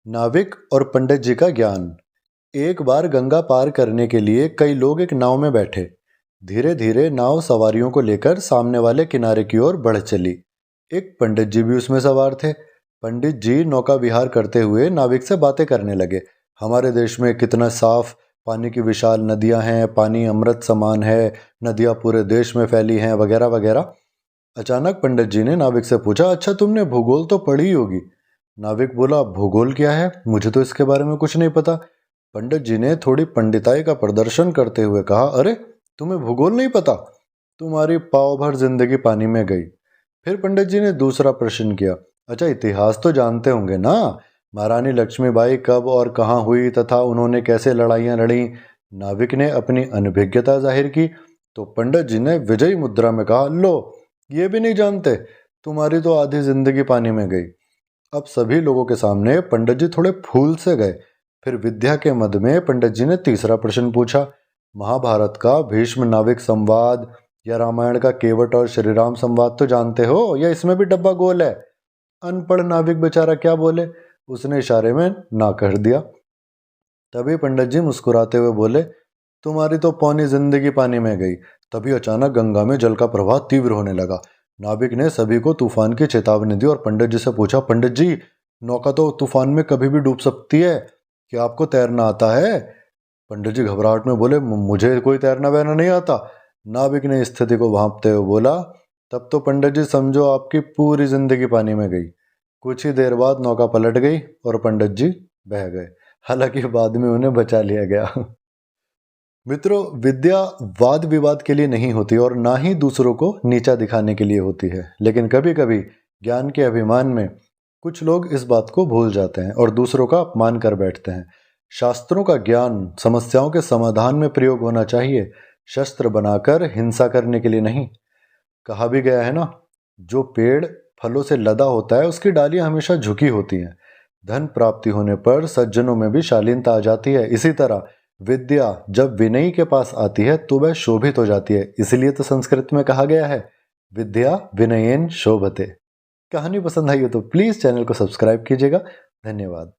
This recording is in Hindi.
नाविक और पंडित जी का ज्ञान। एक बार गंगा पार करने के लिए कई लोग एक नाव में बैठे। धीरे धीरे नाव सवारियों को लेकर सामने वाले किनारे की ओर बढ़ चली। एक पंडित जी भी उसमें सवार थे। पंडित जी नौका विहार करते हुए नाविक से बातें करने लगे। हमारे देश में कितना साफ पानी की विशाल नदियां हैं, पानी अमृत समान है, नदियां पूरे देश में फैली हैं, वगैरह वगैरह। अचानक पंडित जी ने नाविक से पूछा, अच्छा तुमने भूगोल तो पढ़ी होगी। नाविक बोला, भूगोल क्या है, मुझे तो इसके बारे में कुछ नहीं पता। पंडित जी ने थोड़ी पंडिताई का प्रदर्शन करते हुए कहा, अरे तुम्हें भूगोल नहीं पता, तुम्हारी पाव भर जिंदगी पानी में गई। फिर पंडित जी ने दूसरा प्रश्न किया, अच्छा इतिहास तो जानते होंगे ना, महारानी लक्ष्मीबाई कब और कहाँ हुई तथा उन्होंने कैसे लड़ाइयाँ लड़ी। नाविक ने अपनी अनभिज्ञता जाहिर की तो पंडित जी ने विजयी मुद्रा में कहा, लो ये भी नहीं जानते, तुम्हारी तो आधी जिंदगी पानी में गई। अब सभी लोगों के सामने पंडित जी थोड़े फूल से गए। फिर विद्या के मद में पंडित जी ने तीसरा प्रश्न पूछा, महाभारत का भीष्म नाविक संवाद या रामायण का केवट और श्री राम संवाद तो जानते हो, या इसमें भी डब्बा गोल है। अनपढ़ नाविक बेचारा क्या बोले, उसने इशारे में ना कर दिया। तभी पंडित जी मुस्कुराते हुए बोले, तुम्हारी तो पौनी जिंदगी पानी में गई। तभी अचानक गंगा में जल का प्रवाह तीव्र होने लगा। नाविक ने सभी को तूफान की चेतावनी दी और पंडित जी से पूछा, पंडित जी नौका तो तूफान में कभी भी डूब सकती है, क्या आपको तैरना आता है? पंडित जी घबराहट में बोले, मुझे कोई तैरना वैरना नहीं आता। नाविक ने स्थिति को भांपते हुए बोला, तब तो पंडित जी समझो आपकी पूरी जिंदगी पानी में गई। कुछ ही देर बाद नौका पलट गई और पंडित जी बह गए। हालांकि बाद में उन्हें बचा लिया गया। मित्रों, विद्या वाद विवाद के लिए नहीं होती और ना ही दूसरों को नीचा दिखाने के लिए होती है, लेकिन कभी कभी ज्ञान के अभिमान में कुछ लोग इस बात को भूल जाते हैं और दूसरों का अपमान कर बैठते हैं। शास्त्रों का ज्ञान समस्याओं के समाधान में प्रयोग होना चाहिए, शस्त्र बनाकर हिंसा करने के लिए नहीं। कहा भी गया है ना, जो पेड़ फलों से लदा होता है उसकी डालियां हमेशा झुकी होती हैं। धन प्राप्ति होने पर सज्जनों में भी शालीनता आ जाती है। इसी तरह विद्या जब विनयी के पास आती है तो वह शोभित हो जाती है। इसीलिए तो संस्कृत में कहा गया है, विद्या विनयेन शोभते। कहानी पसंद आई हो तो प्लीज चैनल को सब्सक्राइब कीजिएगा। धन्यवाद।